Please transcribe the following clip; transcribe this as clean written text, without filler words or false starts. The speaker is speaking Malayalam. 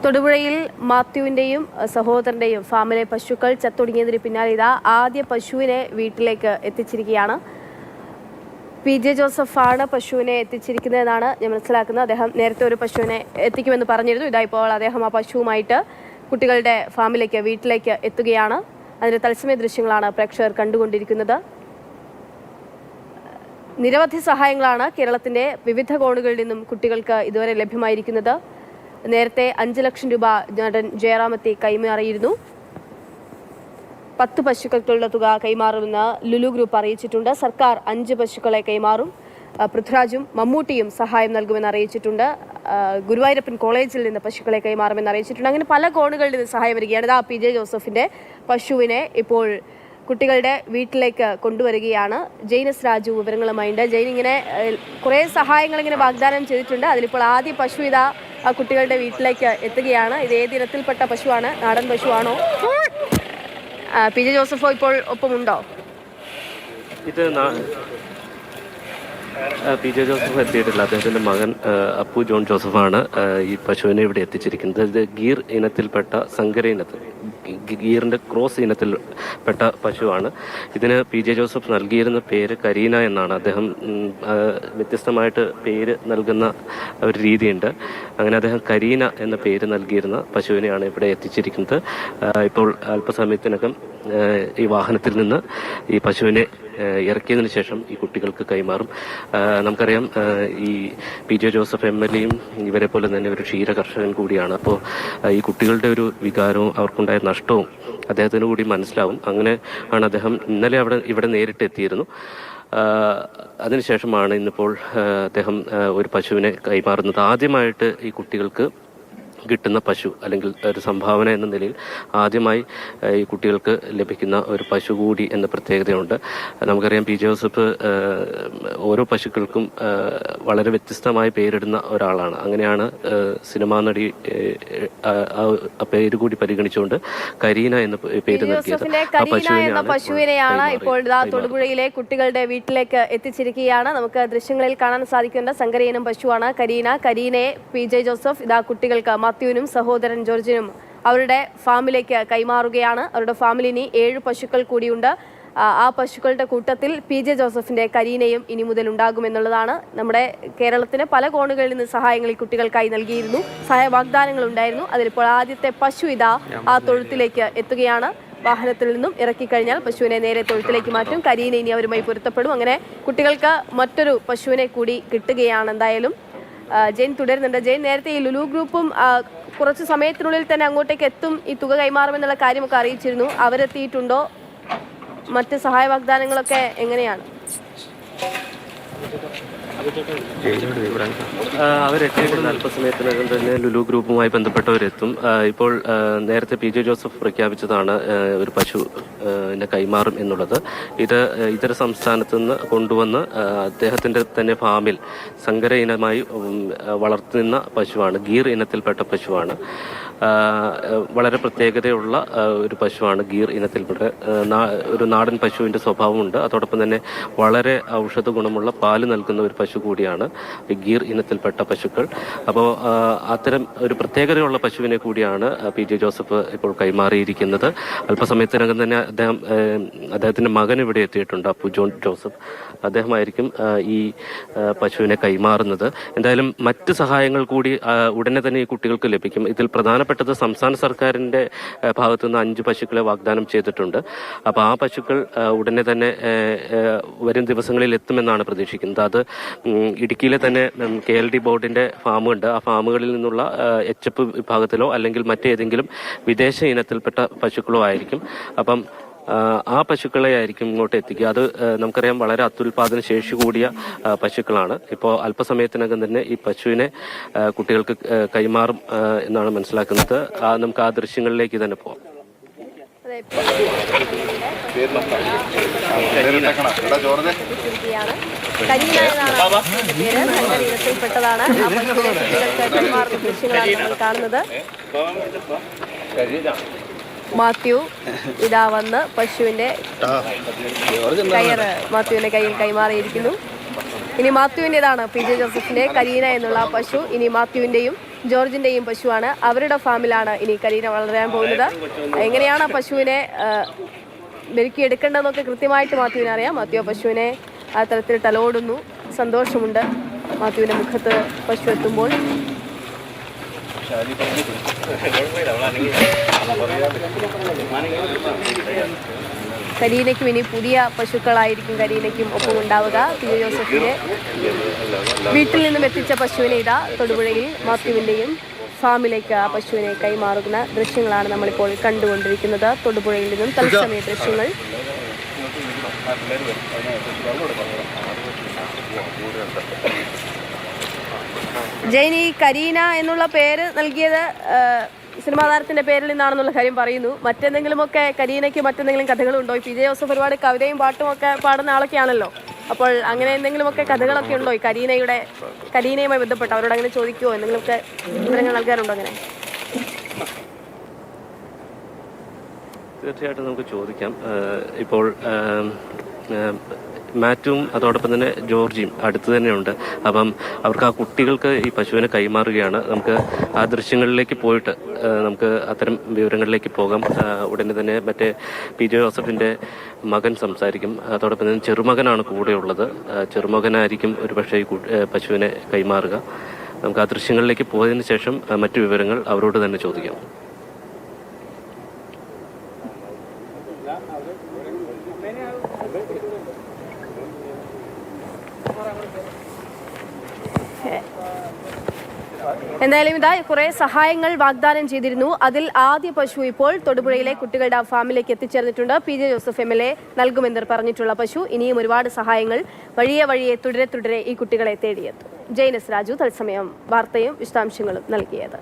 തൊടുപുഴയിൽ മാത്യുവിൻ്റെയും സഹോദരൻ്റെയും ഫാമിലെ പശുക്കൾ ചത്തൊടുങ്ങിയതിന് പിന്നാലെ ഇതാ ആദ്യ പശുവിനെ വീട്ടിലേക്ക് എത്തിച്ചിരിക്കുകയാണ്. PJ ജോസഫാണ് പശുവിനെ എത്തിച്ചിരിക്കുന്നതെന്നാണ് ഞാൻ മനസ്സിലാക്കുന്നത്. അദ്ദേഹം നേരത്തെ ഒരു പശുവിനെ എത്തിക്കുമെന്ന് പറഞ്ഞിരുന്നു. ഇതാ ഇപ്പോൾ അദ്ദേഹം ആ പശുവുമായിട്ട് കുട്ടികളുടെ ഫാമിലേക്ക് വീട്ടിലേക്ക് എത്തുകയാണ്. അതിൻ്റെ തത്സമയ ദൃശ്യങ്ങളാണ് പ്രേക്ഷകർ കണ്ടുകൊണ്ടിരിക്കുന്നത്. നിരവധി സഹായങ്ങളാണ് കേരളത്തിൻ്റെ വിവിധ കോണുകളിൽ നിന്നും കുട്ടികൾക്ക് ഇതുവരെ ലഭ്യമായിരിക്കുന്നത്. നേരത്തെ 5 ലക്ഷം രൂപ നടൻ ജയറാമെത്തി കൈമാറിയിരുന്നു. 10 പശുക്കൾക്കുള്ള തുക കൈമാറുമെന്ന് ലുലു ഗ്രൂപ്പ് അറിയിച്ചിട്ടുണ്ട്. സർക്കാർ 5 പശുക്കളെ കൈമാറും. പൃഥ്വിരാജും മമ്മൂട്ടിയും സഹായം നൽകുമെന്ന് അറിയിച്ചിട്ടുണ്ട്. ഗുരുവായൂരപ്പൻ കോളേജിൽ നിന്ന് പശുക്കളെ കൈമാറുമെന്ന് അറിയിച്ചിട്ടുണ്ട്. അങ്ങനെ പല കോണുകളിൽ നിന്ന് സഹായം വരികയാണ്. ഇതാ PJ ജോസഫിൻ്റെ പശുവിനെ ഇപ്പോൾ കുട്ടികളുടെ വീട്ടിലേക്ക് കൊണ്ടുവരികയാണ്. ജെയിനസ് രാജു വിവരങ്ങളുമായിണ്ട്. ജെയിൻ, ഇങ്ങനെ കുറേ സഹായങ്ങൾ ഇങ്ങനെ വാഗ്ദാനം ചെയ്തിട്ടുണ്ട്. അതിലിപ്പോൾ ആദ്യ പശു ഇതാ ആ കുട്ടികളുടെ വീട്ടിലേക്ക് എത്തുകയാണ്. ഇത് ഏത് ഇനത്തിൽപ്പെട്ട പശുവാണ്? നാടൻ പശുവാണോ? PJ ജോസഫോ ഇപ്പോൾ ഒപ്പമുണ്ടോ? ഇത് PJ ജോസഫ് എത്തിയിട്ടില്ല. അദ്ദേഹത്തിൻ്റെ മകൻ അപ്പു ജോൺ ജോസഫാണ് ഈ പശുവിനെ ഇവിടെ എത്തിച്ചിരിക്കുന്നത്. ഇത് ഗീർ ഇനത്തിൽപ്പെട്ട സങ്കര ഇനത്തിൽ ഗീറിൻ്റെ ക്രോസ് ഇനത്തിൽപ്പെട്ട പശുവാണ്. ഇതിന് PJ ജോസഫ് നൽകിയിരുന്ന പേര് കരീന എന്നാണ്. അദ്ദേഹം വ്യത്യസ്തമായിട്ട് പേര് നൽകുന്ന ഒരു രീതിയുണ്ട്. അങ്ങനെ അദ്ദേഹം കരീന എന്ന പേര് നൽകിയിരുന്ന പശുവിനെയാണ് ഇവിടെ എത്തിച്ചിരിക്കുന്നത്. ഇപ്പോൾ അല്പസമയത്തിനകം ഈ വാഹനത്തിൽ നിന്ന് ഈ പശുവിനെ ഇറക്കിയതിനു ശേഷം ഈ കുട്ടികൾക്ക് കൈമാറും. നമുക്കറിയാം, ഈ PJ ജോസഫ് MLAയും ഇവരെ പോലെ തന്നെ ഒരു ക്ഷീര കർഷകൻ കൂടിയാണ്. അപ്പോൾ ഈ കുട്ടികളുടെ ഒരു വികാരവും അവർക്കുണ്ടായ നഷ്ടവും അദ്ദേഹത്തിന് കൂടി മനസ്സിലാവും. അങ്ങനെ ആണ് അദ്ദേഹം ഇന്നലെ ഇവിടെ നേരിട്ട് എത്തിയിരുന്നു. അതിനുശേഷമാണ് ഇന്നിപ്പോൾ അദ്ദേഹം ഒരു പശുവിനെ കൈമാറുന്നത്. ആദ്യമായിട്ട് ഈ കുട്ടികൾക്ക് കിട്ടുന്ന പശു, അല്ലെങ്കിൽ ഒരു സംഭാവന എന്ന നിലയിൽ ആദ്യമായി ഈ കുട്ടികൾക്ക് ലഭിക്കുന്ന ഒരു പശു കൂടി എന്ന പ്രത്യേകതയുണ്ട്. നമുക്കറിയാം, PJ ജോസഫ് ഓരോ പശുക്കൾക്കും വളരെ വ്യത്യസ്തമായി പേരിടുന്ന ഒരാളാണ്. അങ്ങനെയാണ് സിനിമാ നടി പേര് കൂടി പരിഗണിച്ചുകൊണ്ട് കരീന എന്ന പേര് നൽകിയത്. പശുവിനെയാണ് ഇപ്പോൾ തൊടുപുഴയിലെ കുട്ടികളുടെ വീട്ടിലേക്ക് എത്തിച്ചിരിക്കുകയാണ്. നമുക്ക് ദൃശ്യങ്ങളിൽ കാണാൻ സാധിക്കുന്ന സങ്കര ഇനം പശുവാണ് കരീനയെ PJ ജോസഫ് ഇതാ കുട്ടികൾക്ക് മാത്യുവിനും സഹോദരൻ ജോർജിനും അവരുടെ ഫാമിലേക്ക് കൈമാറുകയാണ്. അവരുടെ ഫാമിൽ ഇനി 7 പശുക്കൾ കൂടിയുണ്ട്. ആ പശുക്കളുടെ കൂട്ടത്തിൽ PJ ജോസഫിന്റെ കരീനയും ഇനി മുതൽ ഉണ്ടാകുമെന്നുള്ളതാണ്. നമ്മുടെ കേരളത്തിന് പല കോണുകളിൽ നിന്ന് സഹായങ്ങൾ ഈ കുട്ടികൾക്കായി നൽകിയിരുന്നു. സഹായ വാഗ്ദാനങ്ങൾ ഉണ്ടായിരുന്നു. അതിലിപ്പോൾ ആദ്യത്തെ പശു ഇതാ ആ തൊഴുത്തിലേക്ക് എത്തുകയാണ്. വാഹനത്തിൽ നിന്നും ഇറക്കിക്കഴിഞ്ഞാൽ പശുവിനെ നേരെ തൊഴുത്തിലേക്ക് മാറ്റും. കരീന ഇനി അവരുമായി പൊരുത്തപ്പെടും. അങ്ങനെ കുട്ടികൾക്ക് മറ്റൊരു പശുവിനെ കൂടി കിട്ടുകയാണ്. എന്തായാലും ജെയിൻ തുടരുന്നുണ്ട്. ജെയിൻ, നേരത്തെ ഈ ലുലു ഗ്രൂപ്പും കുറച്ച് സമയത്തിനുള്ളിൽ തന്നെ അങ്ങോട്ടേക്ക് എത്തും, ഈ തുക കൈമാറുമെന്നുള്ള കാര്യമൊക്കെ അറിയിച്ചിരുന്നു. അവരെത്തിയിട്ടുണ്ടോ? മറ്റ് സഹായ വാഗ്ദാനങ്ങളൊക്കെ എങ്ങനെയാണ്? അവരെത്തിയിട്ടുണ്ട്. അല്പസമയത്തിനകം തന്നെ ലുലു ഗ്രൂപ്പുമായി ബന്ധപ്പെട്ടവരെത്തും. ഇപ്പോൾ നേരത്തെ PJ ജോസഫ് പ്രഖ്യാപിച്ചതാണ് ഒരു പശുവിനെ കൈമാറും എന്നുള്ളത്. ഇത് ഇതര സംസ്ഥാനത്ത് നിന്ന് കൊണ്ടുവന്ന് അദ്ദേഹത്തിൻ്റെ തന്നെ ഫാമിൽ സങ്കര ഇനമായി വളർത്തുന്ന പശുവാണ്. ഗീർ ഇനത്തിൽപ്പെട്ട പശുവാണ്. വളരെ പ്രത്യേകതയുള്ള ഒരു പശുവാണ് ഗീർ ഇനത്തിൽപ്പെട്ട. ഒരു നാടൻ പശുവിൻ്റെ സ്വഭാവമുണ്ട്. അതോടൊപ്പം തന്നെ വളരെ ഔഷധ ഗുണമുള്ള പാല് നൽകുന്ന ഒരു പശു കൂടിയാണ് ഗീർ ഇനത്തിൽപ്പെട്ട പശുക്കൾ. അപ്പോൾ അത്തരം ഒരു പ്രത്യേകതയുള്ള പശുവിനെ കൂടിയാണ് PJ ജോസഫ് ഇപ്പോൾ കൈമാറിയിരിക്കുന്നത്. അല്പസമയത്തിനകം തന്നെ അദ്ദേഹത്തിൻ്റെ മകൻ ഇവിടെ എത്തിയിട്ടുണ്ട്, അപ്പു ജോൺ ജോസഫ്. അദ്ദേഹമായിരിക്കും ഈ പശുവിനെ കൈമാറുന്നത്. എന്തായാലും മറ്റ് സഹായങ്ങൾ കൂടി ഉടനെ തന്നെ ഈ കുട്ടികൾക്ക് ലഭിക്കും. ഇതിൽ പ്രധാനപ്പെട്ടത് സംസ്ഥാന സർക്കാരിൻ്റെ ഭാഗത്തു നിന്ന് 5 പശുക്കളെ വാഗ്ദാനം ചെയ്തിട്ടുണ്ട്. അപ്പോൾ ആ പശുക്കൾ ഉടനെ തന്നെ വരും ദിവസങ്ങളിൽ എത്തുമെന്നാണ് പ്രതീക്ഷിക്കുന്നത്. അത് ഇടുക്കിയിലെ തന്നെ KLD ബോർഡിന്റെ ഫാമുണ്ട്. ആ ഫാമുകളിൽ നിന്നുള്ള HF വിഭാഗത്തിലോ അല്ലെങ്കിൽ മറ്റേതെങ്കിലും വിദേശ ഇനത്തിൽപ്പെട്ട പശുക്കളോ ആയിരിക്കും. അപ്പം ആ പശുക്കളെ ആയിരിക്കും ഇങ്ങോട്ട് എത്തിക്കുക. അത് നമുക്കറിയാം, വളരെ അത്യുൽപാദന ശേഷി കൂടിയ പശുക്കളാണ്. ഇപ്പോൾ അല്പസമയത്തിനകം തന്നെ ഈ പശുവിനെ കുട്ടികൾക്ക് കൈമാറും എന്നാണ് മനസ്സിലാക്കുന്നത്. നമുക്ക് ആ ദൃശ്യങ്ങളിലേക്ക് തന്നെ പോകാം. മാത്യു ഇതാ വന്ന് പശുവിന്റെ കയറ് മാത്യുവിന്റെ കയ്യിൽ കൈമാറിയിരിക്കുന്നു. ഇനി മാത്യുവിൻ്റെതാണ് PJ ജോസഫിന്റെ കരീന എന്നുള്ള പശു. ഇനി മാത്യുവിന്റെയും ജോർജിന്റെയും പശുവാണ്. അവരുടെ ഫാമിലാണ് ഇനി കരീന വളരാൻ പോകുന്നത്. എങ്ങനെയാണ് ആ പശുവിനെ മെരുക്കിയെടുക്കേണ്ടതെന്നൊക്കെ കൃത്യമായിട്ട് മാത്യുവിനെ അറിയാം. മാത്യു പശുവിനെ ആ തരത്തിൽ തലോടുന്നു. സന്തോഷമുണ്ട് മാത്യുവിന്റെ മുഖത്ത് പശു എത്തുമ്പോൾ. കരീനയ്ക്കും ഇനി പുതിയ പശുക്കളായിരിക്കും കരീനയ്ക്കും ഒപ്പം ഉണ്ടാവുക. PJ ജോസഫിന്റെ വീട്ടിൽ നിന്നും എത്തിച്ച പശുവിനെ ഇതാ തൊടുപുഴയിൽ മാത്യുവിന്റെയും ഫാമിലേക്ക് ആ പശുവിനെ കൈമാറുന്ന ദൃശ്യങ്ങളാണ് നമ്മളിപ്പോൾ കണ്ടുകൊണ്ടിരിക്കുന്നത്. തൊടുപുഴയിൽ നിന്നും തത്സമയ ദൃശ്യങ്ങൾ. ജൈൻ, ഈ കരീന എന്നുള്ള പേര് നൽകിയത് സിനിമാ താരത്തിന്റെ പേരിൽ നിന്നാണെന്നുള്ള കാര്യം പറയുന്നു. മറ്റെന്തെങ്കിലുമൊക്കെ കരീനയ്ക്ക് മറ്റെന്തെങ്കിലും കഥകളുണ്ടോ? PJ ജോസഫ് ഒരുപാട് കവിതയും പാട്ടും ഒക്കെ പാടുന്ന ആളൊക്കെയാണല്ലോ. അപ്പോൾ അങ്ങനെ എന്തെങ്കിലുമൊക്കെ കഥകളൊക്കെ ഉണ്ടോ ഈ കരീനയുമായി ബന്ധപ്പെട്ട്? അവരോട് അങ്ങനെ ചോദിക്കുമോ? എന്തെങ്കിലുമൊക്കെ വിവരങ്ങൾ നൽകാറുണ്ടോ? അങ്ങനെ തീർച്ചയായിട്ടും നമുക്ക് ചോദിക്കാം. ഇപ്പോൾ മാറ്റും അതോടൊപ്പം തന്നെ ജോർജിയും അടുത്ത് തന്നെയുണ്ട്. അപ്പം അവർക്ക് ആ കുട്ടികൾക്ക് ഈ പശുവിനെ കൈമാറുകയാണ്. നമുക്ക് ആ ദൃശ്യങ്ങളിലേക്ക് പോയിട്ട് നമുക്ക് അത്തരം വിവരങ്ങളിലേക്ക് പോകാം. ഉടനെ തന്നെ മറ്റേ PJ ജോസഫിൻ്റെ മകൻ സംസാരിക്കും. അതോടൊപ്പം തന്നെ ചെറുമകനാണ് കൂടെയുള്ളത്. ചെറുമകനായിരിക്കും ഒരു പക്ഷേ ഈ പശുവിനെ കൈമാറുക. നമുക്ക് ആ ദൃശ്യങ്ങളിലേക്ക് പോയതിന് ശേഷം മറ്റു വിവരങ്ങൾ അവരോട് തന്നെ ചോദിക്കാം. എന്തായാലും ഇതാ കുറെ സഹായങ്ങൾ വാഗ്ദാനം ചെയ്തിരുന്നു. അതിൽ ആദ്യ പശു ഇപ്പോൾ തൊടുപുഴയിലെ കുട്ടികളുടെ ഫാമിലേക്ക് എത്തിച്ചേർന്നിട്ടുണ്ട്. PJ ജോസഫ് MLA നൽകുമെന്ന് പറഞ്ഞിട്ടുള്ള പശു ഇനിയും ഒരുപാട് സഹായങ്ങൾ വഴിയെ തുടരെ ഈ കുട്ടികളെ തേടിയെത്തും. ജെയ്നസ് രാജു തത്സമയം വാർത്തയും വിശദാംശങ്ങളും നൽകിയത്.